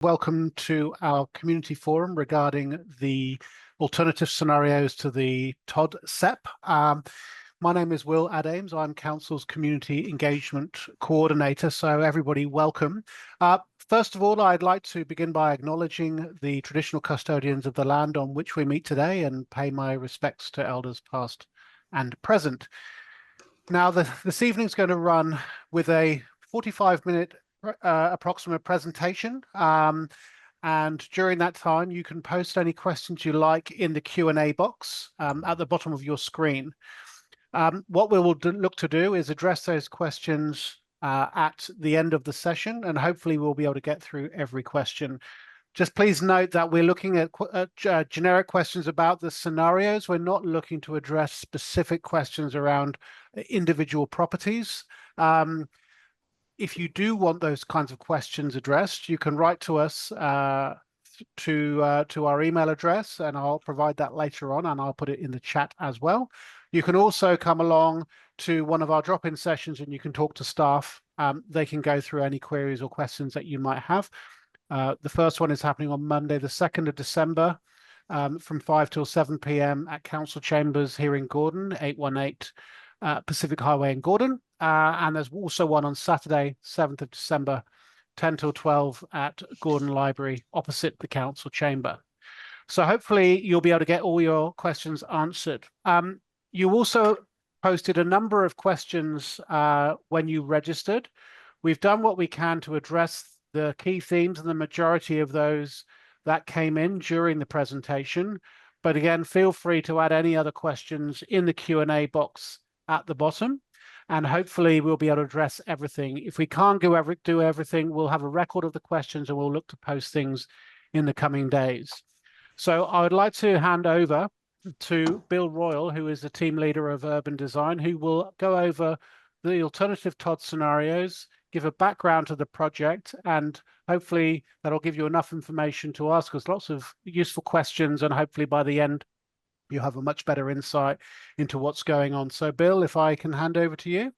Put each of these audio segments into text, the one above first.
Welcome to our community forum regarding the alternative scenarios to the TOD SEP. My name is Will Adames. I'm Council's Community Engagement Coordinator, so everybody welcome. First of all, I'd like to begin by acknowledging the traditional custodians of the land on which we meet today and pay my respects to elders past and present. Now, this evening's going to run with a 45-minute approximate presentation. And during that time, you can post any questions you like in the Q&A box at the bottom of your screen. What we will look to do is address those questions at the end of the session, and hopefully we'll be able to get through every question. Just please note that we're looking at generic questions about the scenarios. We're not looking to address specific questions around individual properties. If you do want those kinds of questions addressed, you can write to us to our email address, and I'll provide that later on, and I'll put it in the chat as well. You can also come along to one of our drop-in sessions and you can talk to staff. They can go through any queries or questions that you might have. The first one is happening on Monday, the 2nd of December, from 5 till 7 p.m. at Council Chambers here in Gordon, 818 Pacific Highway in Gordon. And there's also one on Saturday, 7th of December, 10 till 12 at Gordon Library opposite the Council Chamber. So hopefully you'll be able to get all your questions answered. You also posted a number of questions when you registered. We've done what we can to address the key themes, and the majority of those that came in during the presentation. But again, feel free to add any other questions in the Q&A box at the bottom, and hopefully we'll be able to address everything. If we can't do everything, we'll have a record of the questions and we'll look to post things in the coming days. So I would like to hand over to Bill Royal, who is the team leader of urban design, who will go over the alternative TOD scenarios, give a background to the project, and hopefully that'll give you enough information to ask us lots of useful questions, and hopefully by the end you have a much better insight into what's going on. So Bill, if I can hand over to you.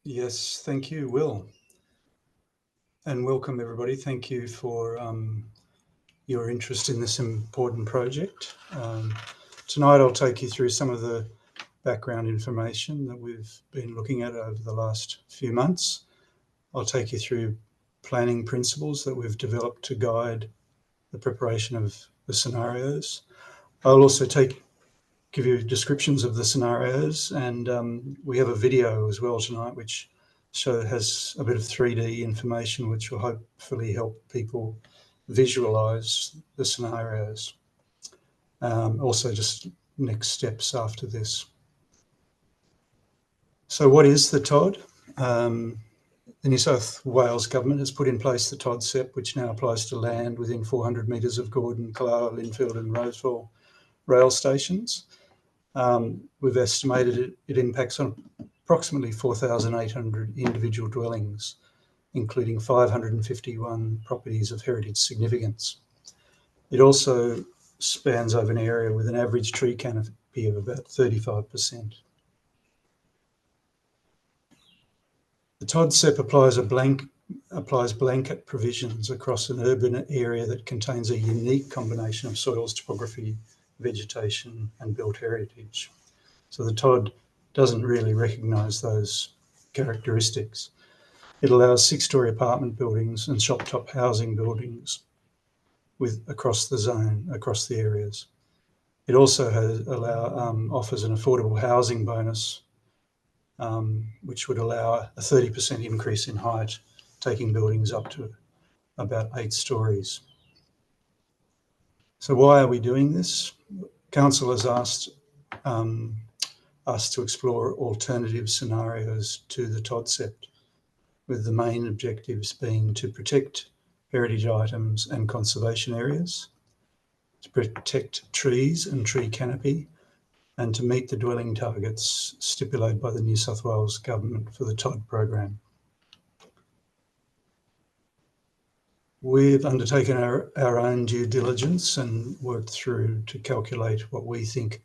Yes, thank you, Will. And welcome everybody. Thank you for your interest in this important project. Tonight I'll take you through some of the background information that we've been looking at over the last few months. I'll take you through planning principles that we've developed to guide the preparation of the scenarios. I'll also give you descriptions of the scenarios, and we have a video as well tonight which has a bit of 3D information which will hopefully help people visualize the scenarios. Also just next steps after this. So what is the TOD? The New South Wales government has put in place the TOD SEP, which now applies to land within 400 metres of Gordon, Callala, Linfield and Roseville rail stations. We've estimated it impacts on approximately 4,800 individual dwellings, including 551 properties of heritage significance. It also spans over an area with an average tree canopy of about 35%. The TOD SEP applies blanket provisions across an urban area that contains a unique combination of soils, topography, vegetation and built heritage. So the TOD doesn't really recognise those characteristics. It allows 6-storey apartment buildings and shop-top housing buildings across the zone, across the areas. It also offers an affordable housing bonus, which would allow a 30% increase in height, taking buildings up to about 8 stories. So why are we doing this? Council has asked us to explore alternative scenarios to the TOD SEP, with the main objectives being to protect heritage items and conservation areas, to protect trees and tree canopy, and to meet the dwelling targets stipulated by the New South Wales government for the TOD program. We've undertaken our own due diligence and worked through to calculate what we think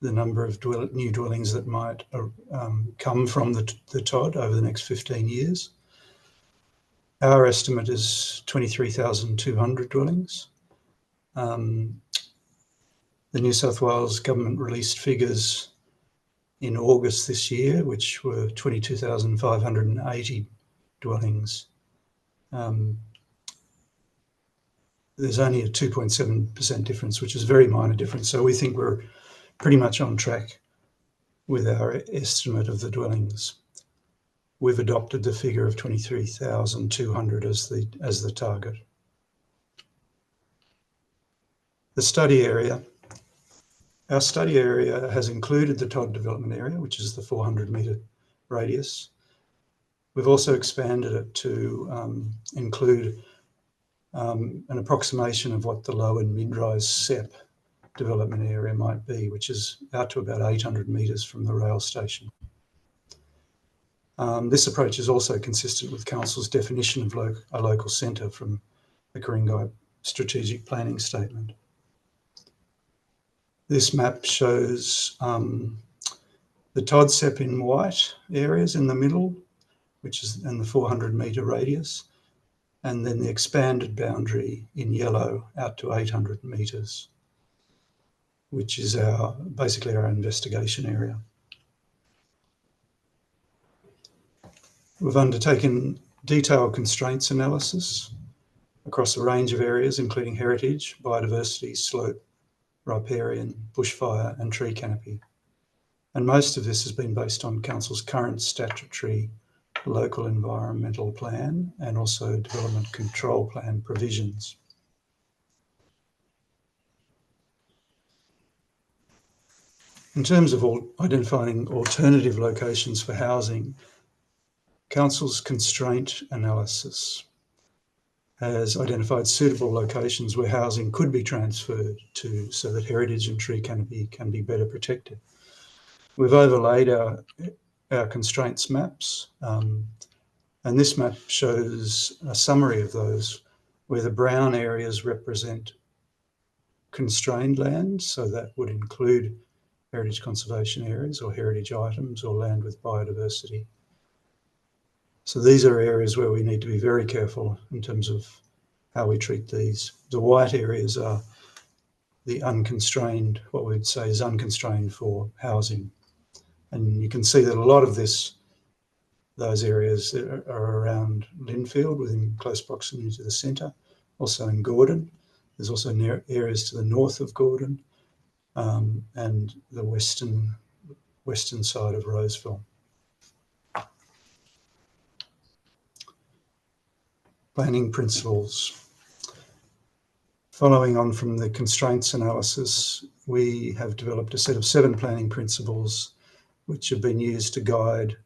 the number of new dwellings that might come from the TOD over the next 15 years. Our estimate is 23,200 dwellings. The New South Wales government released figures in August this year, which were 22,580 dwellings. There's only a 2.7% difference, which is a very minor difference. So we think we're pretty much on track with our estimate of the dwellings. We've adopted the figure of 23,200 as the target. The study area. Our study area has included the Todd development area, which is the 400-metre radius. We've also expanded it to include an approximation of what the low and mid-rise SEP development area might be, which is out to about 800 metres from the rail station. This approach is also consistent with Council's definition of a local centre from the Ku-ring-gai strategic planning statement. This map shows the Todd SEP in white areas in the middle, which is in the 400-metre radius, and then the expanded boundary in yellow out to 800 metres, which is basically our investigation area. We've undertaken detailed constraints analysis across a range of areas, including heritage, biodiversity, slope, riparian, bushfire and tree canopy. And most of this has been based on Council's current statutory local environmental plan and also development control plan provisions. In terms of identifying alternative locations for housing, Council's constraint analysis has identified suitable locations where housing could be transferred to so that heritage and tree canopy can be better protected. We've overlaid our constraints maps, and this map shows a summary of those, where the brown areas represent constrained land, so that would include heritage conservation areas or heritage items or land with biodiversity. So these are areas where we need to be very careful in terms of how we treat these. The white areas are the unconstrained, what we'd say is unconstrained for housing. And you can see that a lot of those areas are around Linfield, within close proximity to the centre, also in Gordon. There's also areas to the north of Gordon and the western side of Roseville. Planning principles. Following on from the constraints analysis, we have developed a set of 7 planning principles which have been used to guide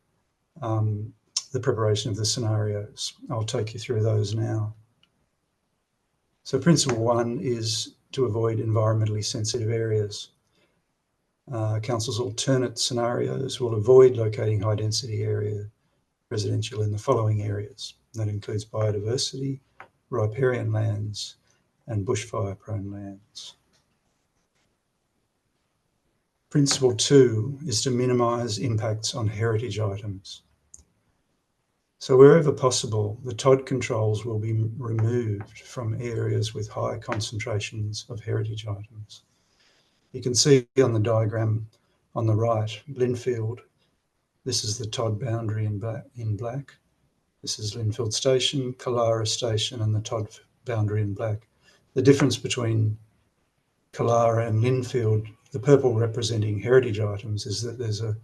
the preparation of the scenarios. I'll take you through those now. So principle 1 is to avoid environmentally sensitive areas. Council's alternate scenarios will avoid locating high density area residential in the following areas. That includes biodiversity, riparian lands, and bushfire prone lands. Principle 2 is to minimise impacts on heritage items. So wherever possible, the Todd controls will be removed from areas with high concentrations of heritage items. You can see on the diagram on the right, Linfield, this is the Todd boundary in black. This is Linfield Station, Killara Station, and the Todd boundary in black. The difference between Killara and Linfield, the purple representing heritage items, is that there's a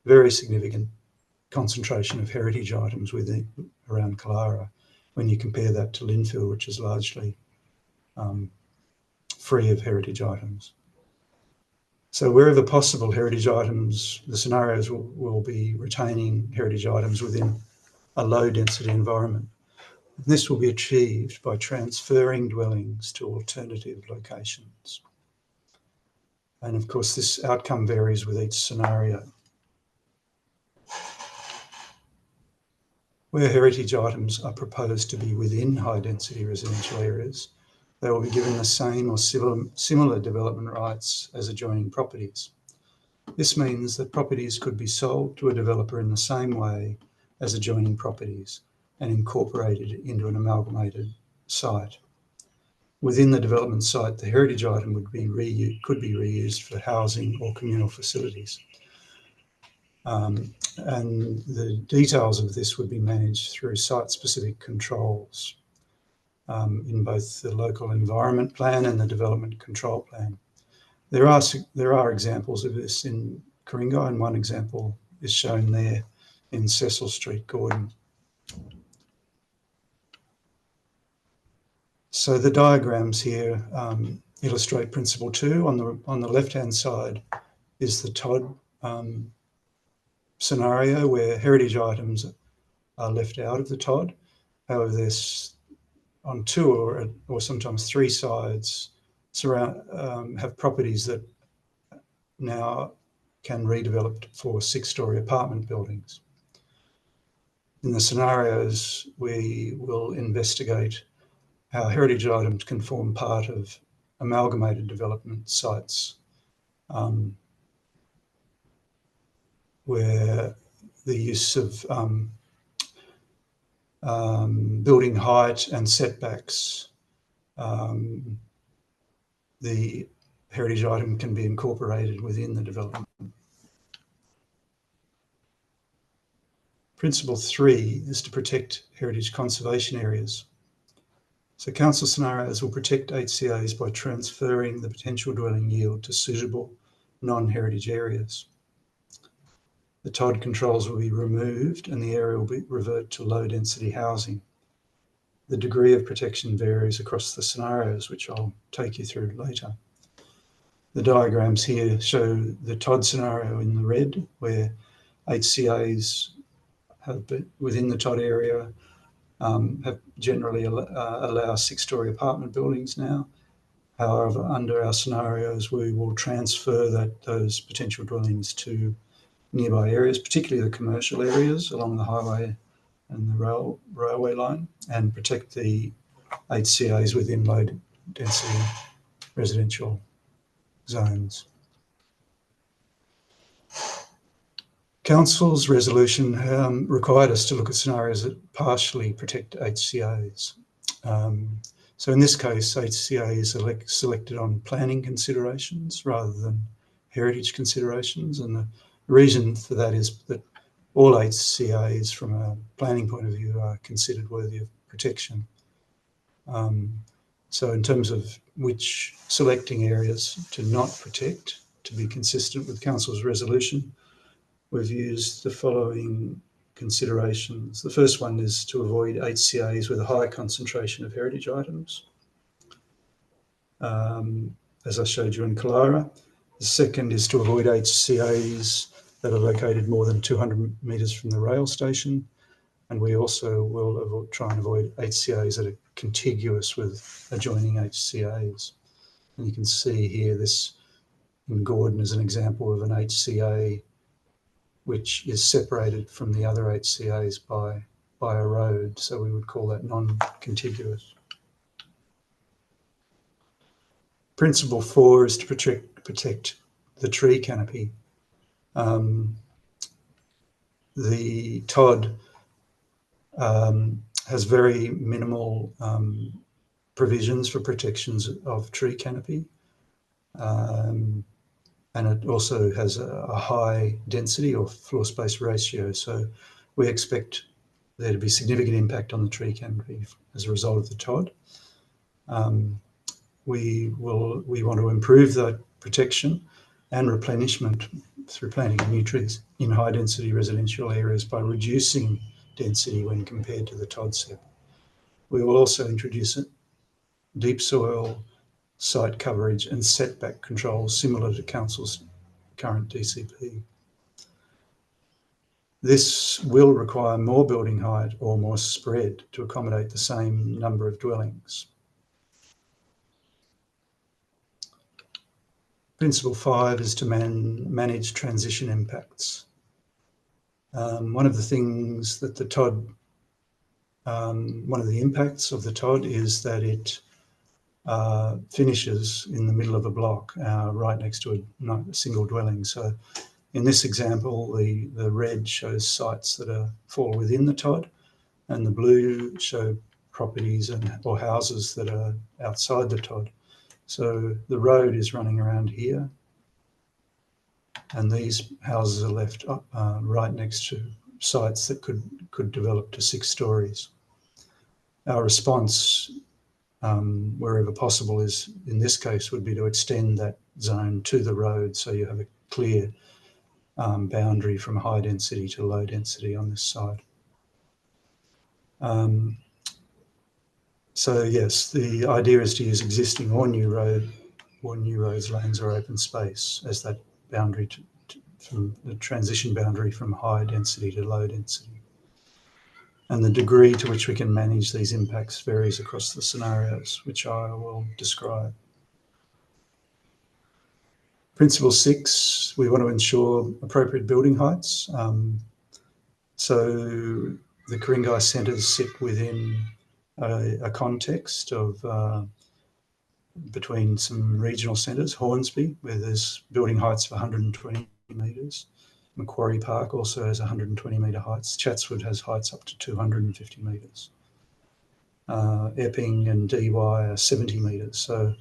very significant concentration of heritage items around Killara when you compare that to Linfield, which is largely free of heritage items. So wherever possible, heritage items, the scenarios will be retaining heritage items within a low density environment. And this will be achieved by transferring dwellings to alternative locations. And of course, this outcome varies with each scenario. Where heritage items are proposed to be within high density residential areas, they will be given the same or similar development rights as adjoining properties. This means that properties could be sold to a developer in the same way as adjoining properties, and incorporated into an amalgamated site. Within the development site, the heritage item could be reused for housing or communal facilities. And the details of this would be managed through site-specific controls in both the local environment plan and the development control plan. There are examples of this in Ku-ring-gai, and one example is shown there in Cecil Street, Gordon. So the diagrams here illustrate principle 2. On the left-hand side is the TOD scenario where heritage items are left out of the TOD. However, there's on 2 or sometimes 3 sides have properties that now can redevelop for 6-storey apartment buildings. In the scenarios, we will investigate how heritage items can form part of amalgamated development sites where the use of building height and setbacks, the heritage item can be incorporated within the development. Principle 3 is to protect heritage conservation areas. So council scenarios will protect HCAs by transferring the potential dwelling yield to suitable non-heritage areas. The TOD controls will be removed and the area will revert to low density housing. The degree of protection varies across the scenarios, which I'll take you through later. The diagrams here show the TOD scenario in the red, where HCAs have been within the TOD area have generally allow 6-storey apartment buildings now. However, under our scenarios, we will transfer those potential dwellings to nearby areas, particularly the commercial areas along the highway and the railway line, and protect the HCAs within low density residential zones. Council's resolution required us to look at scenarios that partially protect HCAs. So in this case, HCAs are selected on planning considerations rather than heritage considerations. And the reason for that is that all HCAs from a planning point of view are considered worthy of protection. So in terms of which selecting areas to not protect, to be consistent with Council's resolution, we've used the following considerations. The first one is to avoid HCAs with a high concentration of heritage items, as I showed you in Kalara. The second is to avoid HCAs that are located more than 200 metres from the rail station. And we also will try and avoid HCAs that are contiguous with adjoining HCAs. And you can see here this in Gordon as an example of an HCA which is separated from the other HCAs by a road. So we would call that non-contiguous. Principle 4 is to protect the tree canopy. The TOD has very minimal provisions for protections of tree canopy. And it also has a high density or floor space ratio. So we expect there to be significant impact on the tree canopy as a result of the TOD. We want to improve that protection and replenishment through planting of new trees in high density residential areas by reducing density when compared to the TOD set. We will also introduce deep soil site coverage and setback controls similar to Council's current DCP. This will require more building height or more spread to accommodate the same number of dwellings. Principle 5 is to manage transition impacts. One of the things that the TOD, one of the impacts of the TOD is that it finishes in the middle of a block, right next to a single dwelling. So in this example, the red shows sites that fall within the TOD, and the blue show properties or houses that are outside the TOD. So the road is running around here, and these houses are left right next to sites that could develop to 6 stories. Our response, wherever possible, is in this case would be to extend that zone to the road, so you have a clear boundary from high density to low density on this side. So yes, the idea is to use existing or new roads, lanes, or open space as that boundary from the transition boundary from high density to low density. And the degree to which we can manage these impacts varies across the scenarios, which I will describe. Principle 6, we want to ensure appropriate building heights. So the Ku-ring-gai centres sit within a context of between some regional centres, Hornsby, where there's building heights of 120 metres. Macquarie Park also has 120 metre heights. Chatswood has heights up to 250 metres. Epping and Dee Why are 70 metres. So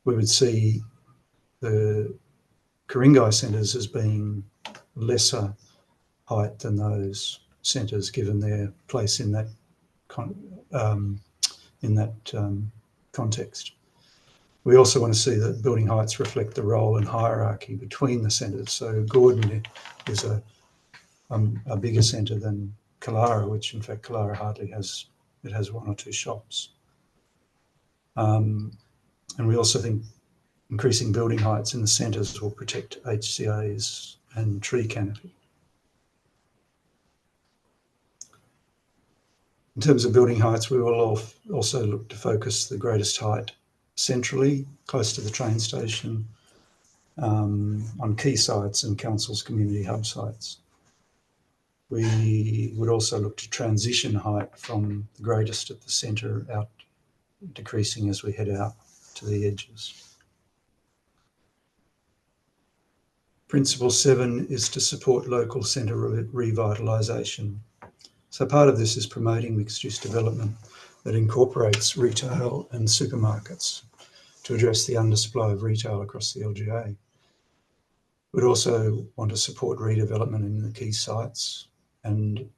we would see the Ku-ring-gai centres as being lesser height than those centres, given their place in that context. We also want to see that building heights reflect the role and hierarchy between the centres. So Gordon is a bigger centre than Killara, which in fact Killara hardly has, it has 1 or 2 shops. And we also think increasing building heights in the centres will protect HCAs and tree canopy. In terms of building heights, we will also look to focus the greatest height centrally, close to the train station, on key sites and council's community hub sites. We would also look to transition height from the greatest at the centre out, decreasing as we head out to the edges. Principle 7 is to support local centre revitalisation. So part of this is promoting mixed-use development that incorporates retail and supermarkets to address the undersupply of retail across the LGA. We'd also want to support redevelopment in the key sites and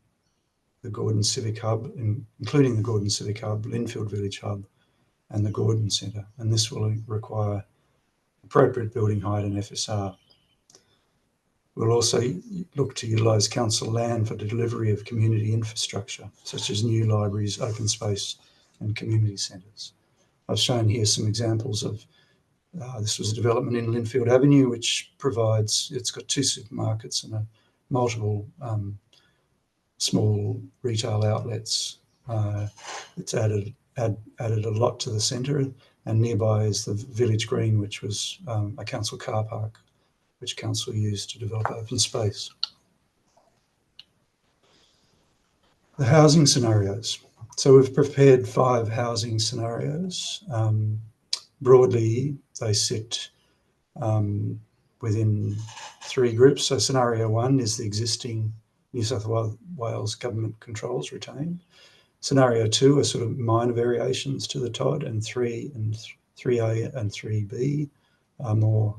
the Gordon Civic Hub, including the Gordon Civic Hub, Linfield Village Hub, and the Gordon Centre. And this will require appropriate building height and FSR. We'll also look to utilise council land for the delivery of community infrastructure, such as new libraries, open space, and community centres. I've shown here some examples of, this was a development in Linfield Avenue, which provides, it's got 2 supermarkets and multiple small retail outlets. It's added a lot to the centre, and nearby is the Village Green, which was a council car park, which council used to develop open space. The housing scenarios. So we've prepared 5 housing scenarios. Broadly, they sit within 3 groups. So scenario 1 is the existing New South Wales government controls retained. Scenario 2 are sort of minor variations to the TOD, and 3A and 3B are more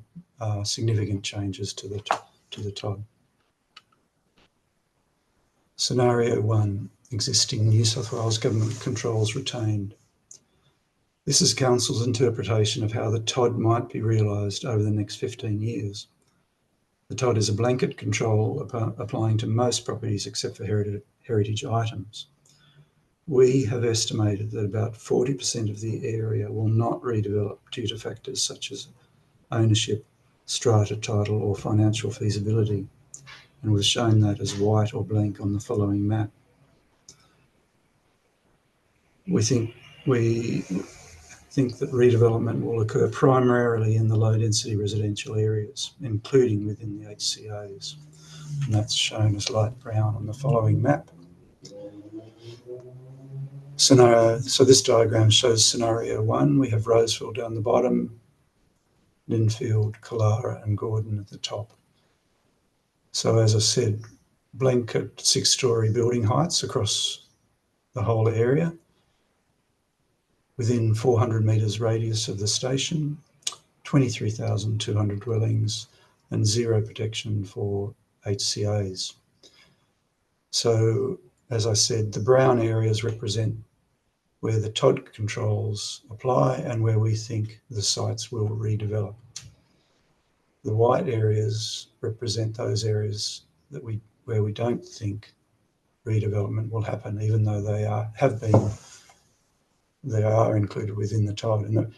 significant changes to the TOD. Scenario 1, existing New South Wales government controls retained. This is council's interpretation of how the TOD might be realised over the next 15 years. The TOD is a blanket control applying to most properties except for heritage items. We have estimated that about 40% of the area will not redevelop due to factors such as ownership, strata title, or financial feasibility, and we've shown that as white or blank on the following map. We think that redevelopment will occur primarily in the low-density residential areas, including within the HCAs, and that's shown as light brown on the following map. So this diagram shows scenario 1. We have Roseville down the bottom, Linfield, Killara, and Gordon at the top. So as I said, blanket 6-storey building heights across the whole area within 400 metres radius of the station, 23,200 dwellings and zero protection for HCAs. So, as I said, the brown areas represent where the TOD controls apply and where we think the sites will redevelop. The white areas represent those areas where we don't think redevelopment will happen, even though they are included within the TOD. And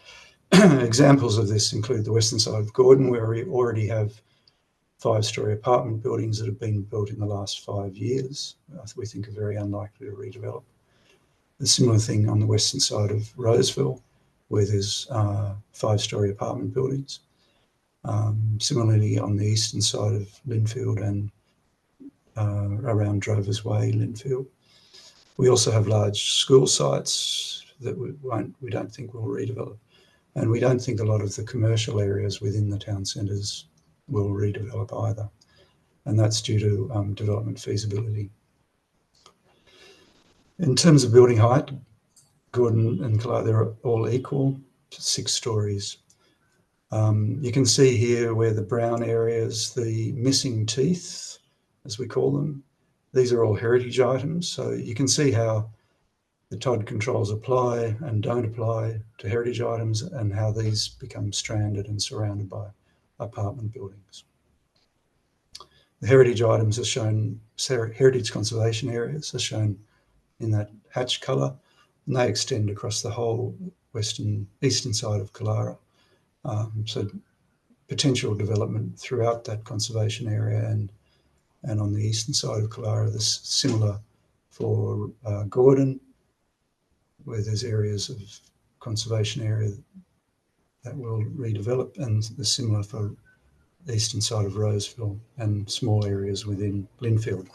the examples of this include the western side of Gordon, where we already have 5-storey apartment buildings that have been built in the last 5 years. We think are very unlikely to redevelop. A similar thing on the western side of Roseville, where there's 5-storey apartment buildings. Similarly, on the eastern side of Linfield and around Drovers Way, Linfield. We also have large school sites that we don't think will redevelop. And we don't think a lot of the commercial areas within the town centres will redevelop either. And that's due to development feasibility. In terms of building height, Gordon and Killara, they're all equal to 6 stories. You can see here where the brown areas, the missing teeth, as we call them, these are all heritage items. So you can see how the TOD controls apply and don't apply to heritage items and how these become stranded and surrounded by apartment buildings. The heritage items are shown, heritage conservation areas are shown in that hatch colour, and they extend across the whole eastern side of Killara. So potential development throughout that conservation area and on the eastern side of Killara. This similar for Gordon, where there's areas of conservation area that will redevelop, and the similar for the eastern side of Roseville and small areas within Linfield.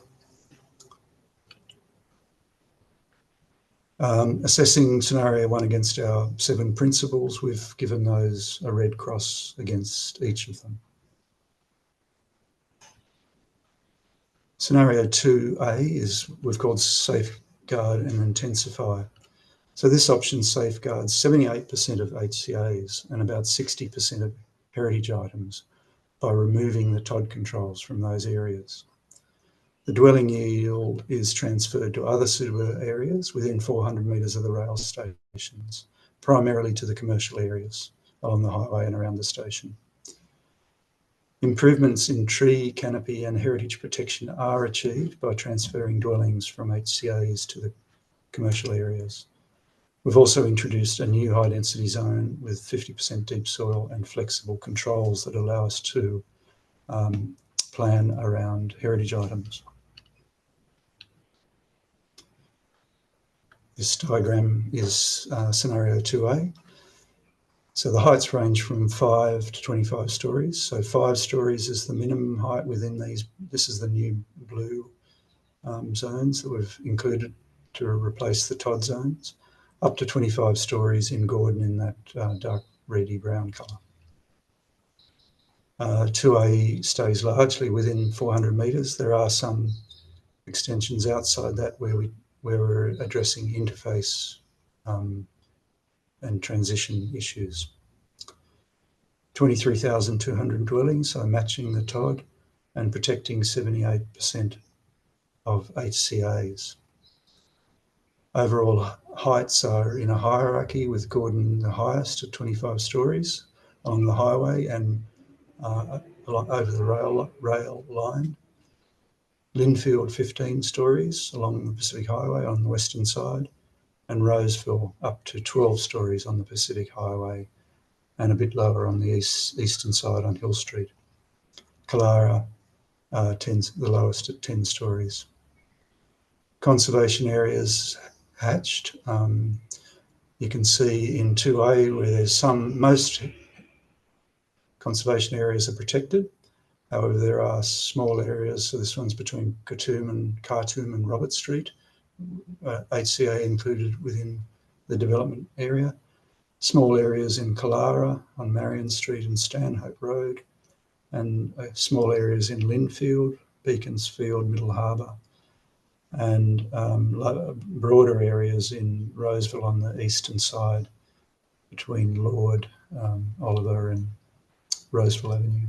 Assessing scenario 1 against our 7 principles, we've given those a red cross against each of them. Scenario 2A is we've called safeguard and intensify. So this option safeguards 78% of HCAs and about 60% of heritage items by removing the TOD controls from those areas. The dwelling yield is transferred to other suitable areas within 400 metres of the rail stations, primarily to the commercial areas along the highway and around the station. Improvements in tree, canopy and heritage protection are achieved by transferring dwellings from HCAs to the commercial areas. We've also introduced a new high density zone with 50% deep soil and flexible controls that allow us to plan around heritage items. This diagram is scenario 2A. So the heights range from 5 to 25 stories. So 5 stories is the minimum height within these. This is the new blue zones that we've included to replace the TOD zones, up to 25 stories in Gordon in that dark reedy brown colour. 2A stays largely within 400 metres. There are some extensions outside that where we're addressing interface and transition issues. 23,200 dwellings, so matching the TOD and protecting 78% of HCAs. Overall heights are in a hierarchy, with Gordon the highest at 25 stories along the highway and over the rail line. Linfield 15 stories along the Pacific Highway on the western side, and Roseville up to 12 stories on the Pacific Highway and a bit lower on the eastern side on Hill Street. Killara the lowest at 10 stories. Conservation areas hatched. You can see in 2A where there's most conservation areas are protected. However, there are small areas, so this one's between Khartoum and Robert Street, HCA included within the development area. Small areas in Killara on Marion Street and Stanhope Road, and small areas in Linfield, Beaconsfield, Middle Harbour, and broader areas in Roseville on the eastern side between Lord, Oliver and Roseville Avenue.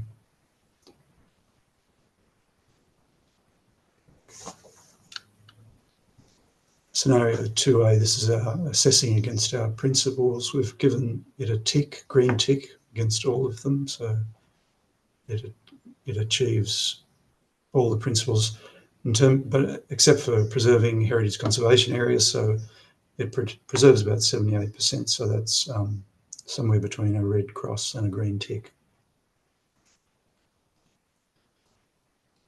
Scenario 2A, this is our assessing against our principles. We've given it a tick, green tick, against all of them, so it achieves all the principles but except for preserving heritage conservation areas, so it preserves about 78%, so that's somewhere between a red cross and a green tick.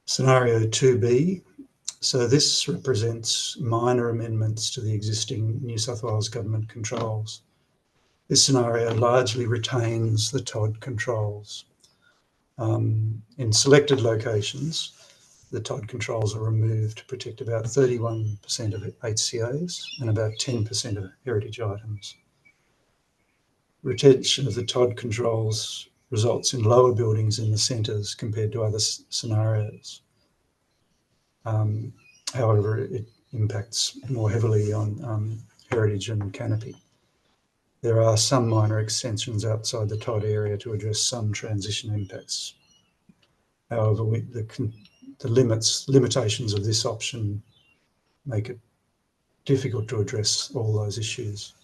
Scenario 2B, so this represents minor amendments to the existing New South Wales government controls. This scenario largely retains the TOD controls. In selected locations, the TOD controls are removed to protect about 31% of HCAs and about 10% of heritage items. Retention of the TOD controls results in lower buildings in the centres compared to other scenarios. However, it impacts more heavily on heritage and canopy. There are some minor extensions outside the TOD area to address some transition impacts. However, the limitations of this option make it difficult to address all those issues.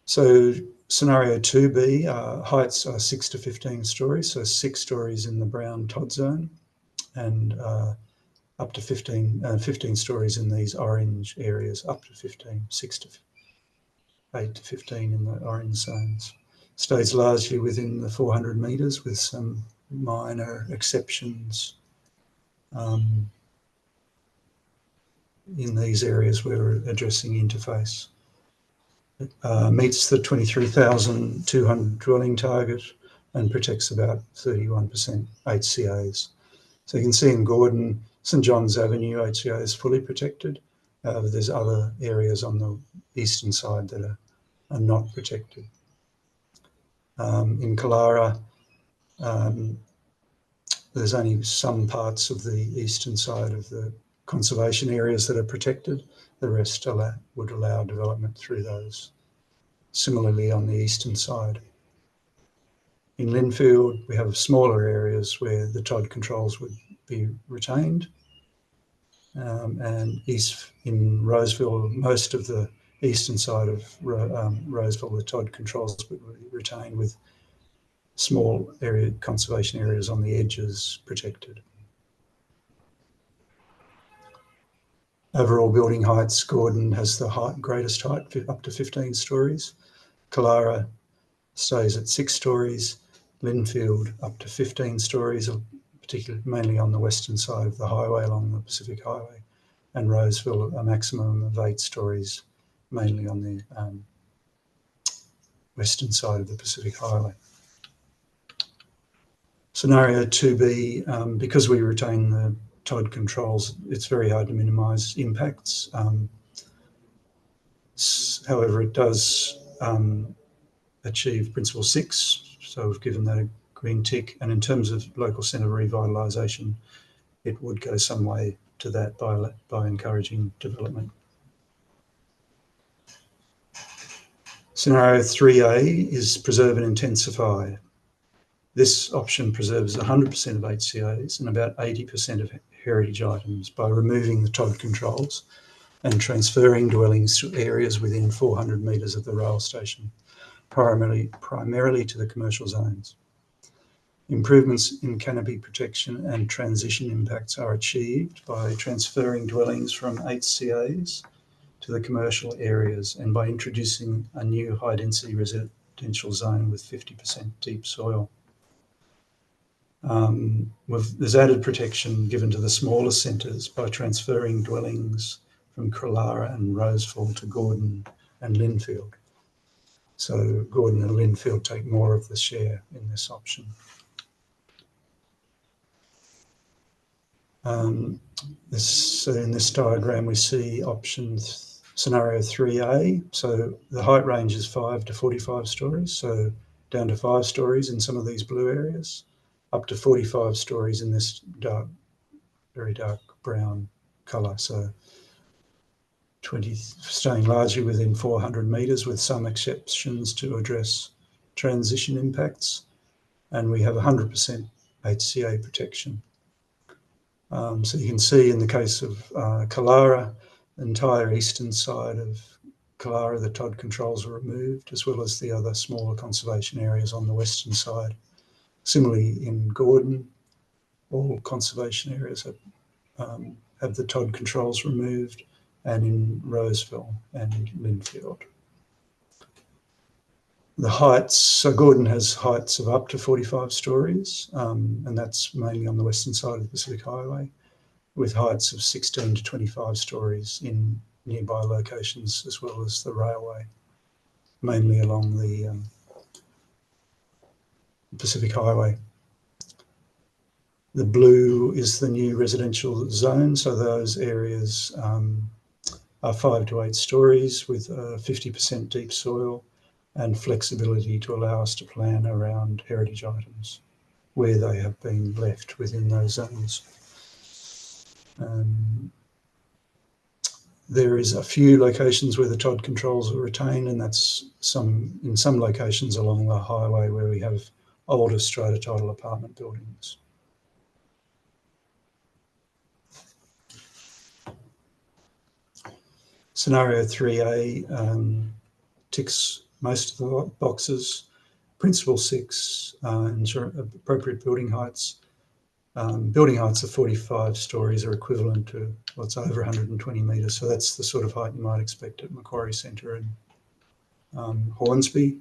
So scenario 2B, heights are 6 to 15 stories, so 6 stories in the brown TOD zone and up to 15 stories in these orange areas, up to 15, 8 to 15 in the orange zones. Stays largely within the 400 metres with some minor exceptions in these areas where we're addressing interface. It meets the 23,200 dwelling target and protects about 31% HCAs. So you can see in Gordon, St John's Avenue, HCA is fully protected. There's other areas on the eastern side that are not protected. In Kalara, there's only some parts of the eastern side of the conservation areas that are protected. The rest would allow development through those. Similarly on the eastern side. In Linfield, we have smaller areas where the TOD controls would be retained. And in Roseville, most of the eastern side of Roseville, the TOD controls would be retained with small area conservation areas on the edges protected. Overall building heights, Gordon has the greatest height, up to 15 stories. Kalara stays at 6 stories. Linfield up to 15 stories, particularly mainly on the western side of the highway along the Pacific Highway. And Roseville a maximum of 8 stories, mainly on the western side of the Pacific Highway. Scenario 2B, because we retain the TOD controls, it's very hard to minimise impacts. However, it does achieve Principle 6, so we've given that a green tick. And in terms of local centre revitalisation, it would go some way to that by encouraging development. Scenario 3A is preserve and intensify. This option preserves 100% of HCAs and about 80% of heritage items by removing the TOD controls and transferring dwellings to areas within 400 metres of the rail station, primarily to the commercial zones. Improvements in canopy protection and transition impacts are achieved by transferring dwellings from HCAs to the commercial areas and by introducing a new high-density residential zone with 50% deep soil. There's added protection given to the smaller centres by transferring dwellings from Kalara and Roseville to Gordon and Linfield. So Gordon and Linfield take more of the share in this option. So in this diagram, we see scenario 3A. So the height range is 5 to 45 stories, so down to 5 stories in some of these blue areas, up to 45 stories in this very dark brown colour. So staying largely within 400 metres, with some exceptions to address transition impacts. And we have 100% HCA protection. So you can see in the case of Killara, the entire eastern side of Killara, the TOD controls are removed, as well as the other smaller conservation areas on the western side. Similarly, in Gordon, all conservation areas have the TOD controls removed, and in Roseville and Linfield. The heights, so Gordon has heights of up to 45 stories, and that's mainly on the western side of the Pacific Highway, with heights of 16 to 25 stories in nearby locations, as well as the railway, mainly along the Pacific Highway. The blue is the new residential zone, so those areas are 5 to 8 stories with 50% deep soil and flexibility to allow us to plan around heritage items where they have been left within those zones. There is a few locations where the TOD controls are retained, and that's in some locations along the highway where we have older strata title apartment buildings. Scenario 3A ticks most of the boxes. Principle 6, ensure appropriate building heights. Building heights of 45 stories are equivalent to what's over 120 metres. So that's the sort of height you might expect at Macquarie Centre and Hornsby.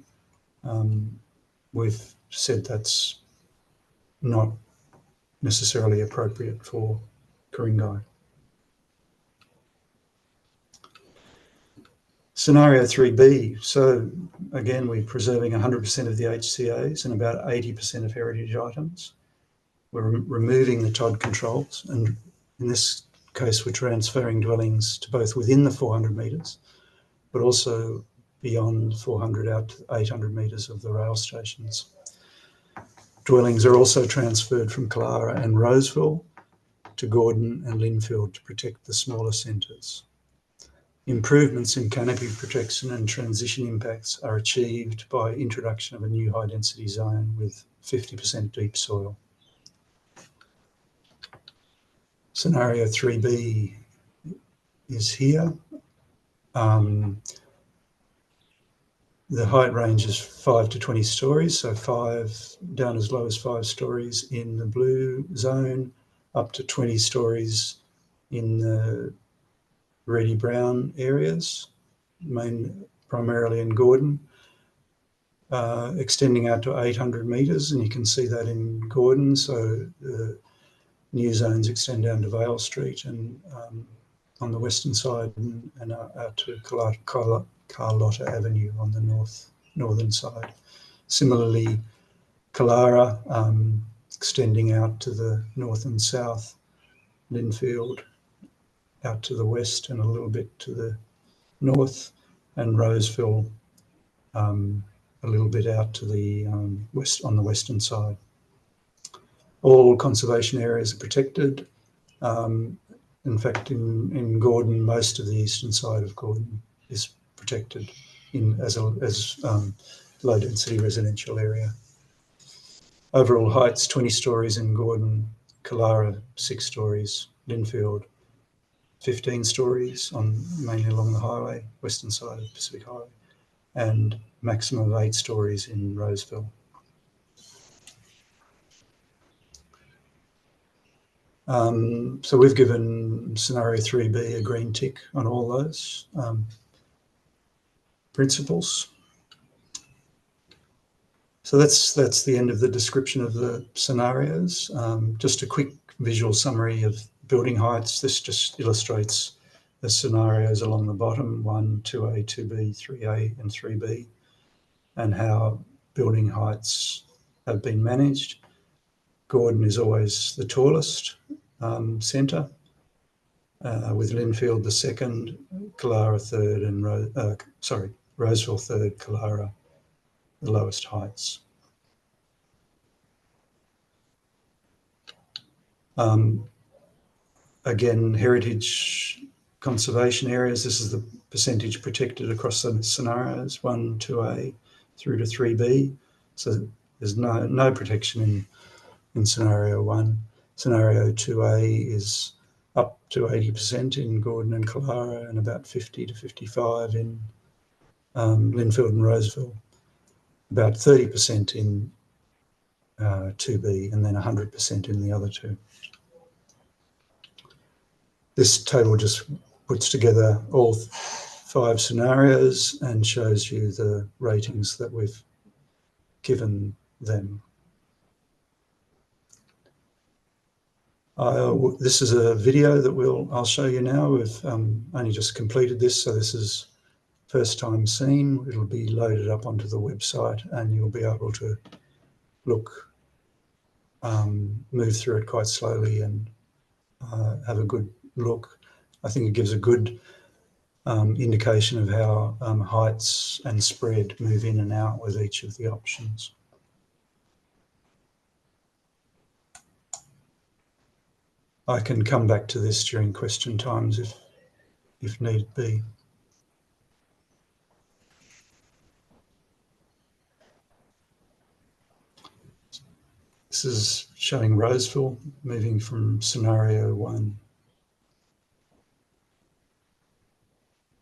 We've said that's not necessarily appropriate for Ku-ring-gai. Scenario 3B. So again, we're preserving 100% of the HCAs and about 80% of heritage items. We're removing the TOD controls, and in this case, we're transferring dwellings to both within the 400 metres, but also beyond 400 out to 800 metres of the rail stations. Dwellings are also transferred from Killara and Roseville to Gordon and Linfield to protect the smaller centres. Improvements in canopy protection and transition impacts are achieved by introduction of a new high density zone with 50% deep soil. Scenario 3B is here. The height range is 5 to 20 stories, so 5 down as low as 5 stories in the blue zone, up to 20 stories in the reddy brown areas, primarily in Gordon, extending out to 800 metres, and you can see that in Gordon. So the new zones extend down to Vale Street and on the western side and out to Carlotta Avenue on the northern side. Similarly, Killara extending out to the north and south, Linfield out to the west and a little bit to the north, and Roseville a little bit out to the west on the western side. All conservation areas are protected. In fact, in Gordon, most of the eastern side of Gordon is protected as low density residential area. Overall heights 20 stories in Gordon, Killara 6 stories, Linfield 15 stories mainly along the highway, western side of the Pacific Highway, and maximum of 8 stories in Roseville. So we've given scenario 3B a green tick on all those principles. So that's the end of the description of the scenarios. Just a quick visual summary of building heights. This just illustrates the scenarios along the bottom, 1, 2A, 2B, 3A and 3B, and how building heights have been managed. Gordon is always the tallest centre, with Linfield the second, Killara third, and Roseville third, Killara the lowest heights. again, heritage conservation areas. This is the percentage protected across the scenarios, 1, 2A through to 3B. So there's no protection in scenario 1. Scenario 2A is up to 80% in Gordon and Killara and about 50 to 55 in Linfield and Roseville, about 30% in 2B, and then 100% in the other two. This table just puts together all 5 scenarios and shows you the ratings that we've given them. This is a video that I'll show you now. We've only just completed this, so this is first time seen. It'll be loaded up onto the website and you'll be able to look, move through it quite slowly and have a good look. I think it gives a good indication of how heights and spread move in and out with each of the options. I can come back to this during question times if need be. This is showing Roseville moving from scenario 1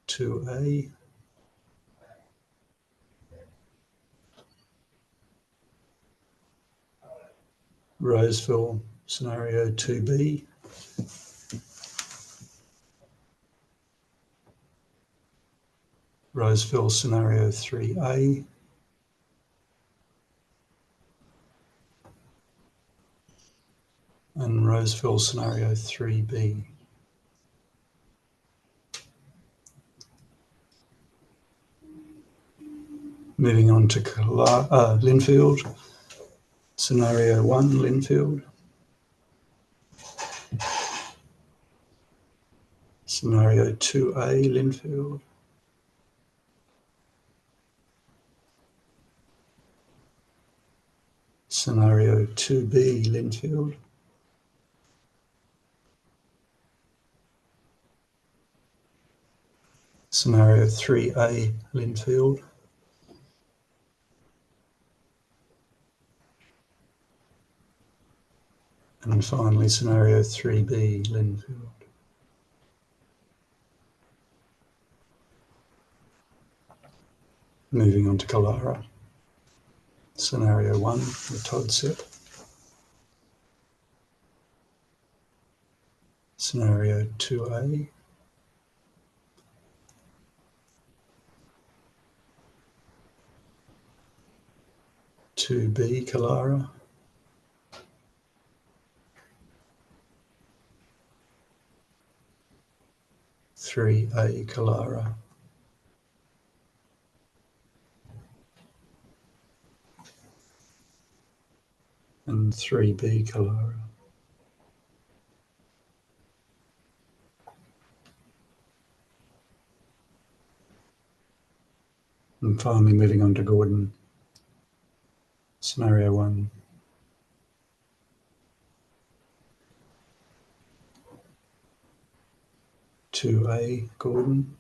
to A. Roseville scenario 2B. Roseville scenario 3A. And Roseville scenario 3B. Moving on to Linfield, scenario 1, Linfield. Scenario 2A, Linfield. Scenario 2B, Linfield. Scenario 3A, Linfield. And finally, scenario 3B, Linfield. Moving on to Killara. Scenario 1, the Todd set. Scenario 2A. B Killara. 3A Killara. And 3B Killara. And finally moving on to Gordon. Scenario 1. A Gordon.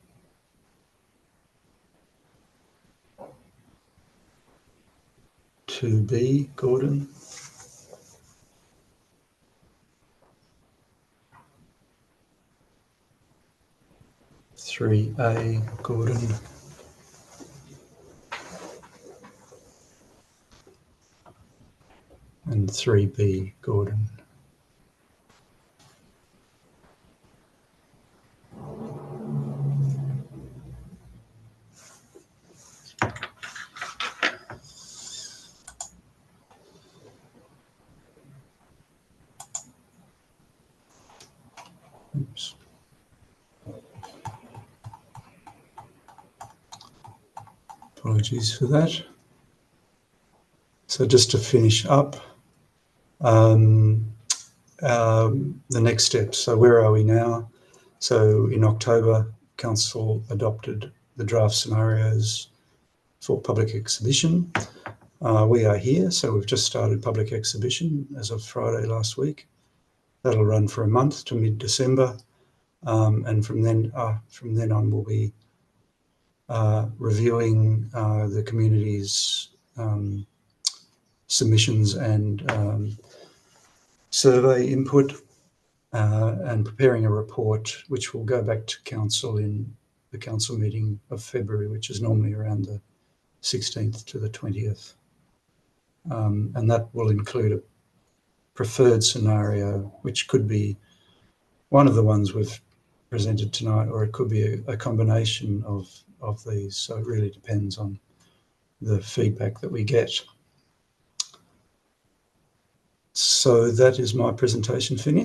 2B Gordon. 3A Gordon. And 3B Gordon. Oops. Apologies for that. So just to finish up, the next steps. So where are we now? So in October, Council adopted the draft scenarios for public exhibition. We are here, so we've just started public exhibition as of Friday last week. That'll run for a month to mid-December, and from then on, we'll be reviewing the community's submissions and survey input, and preparing a report which will go back to council in the council meeting of February, which is normally around the 16th to the 20th. And that will include a preferred scenario, which could be one of the ones we've presented tonight, or it could be a combination of these. So it really depends on the feedback that we get. So that is my presentation finished.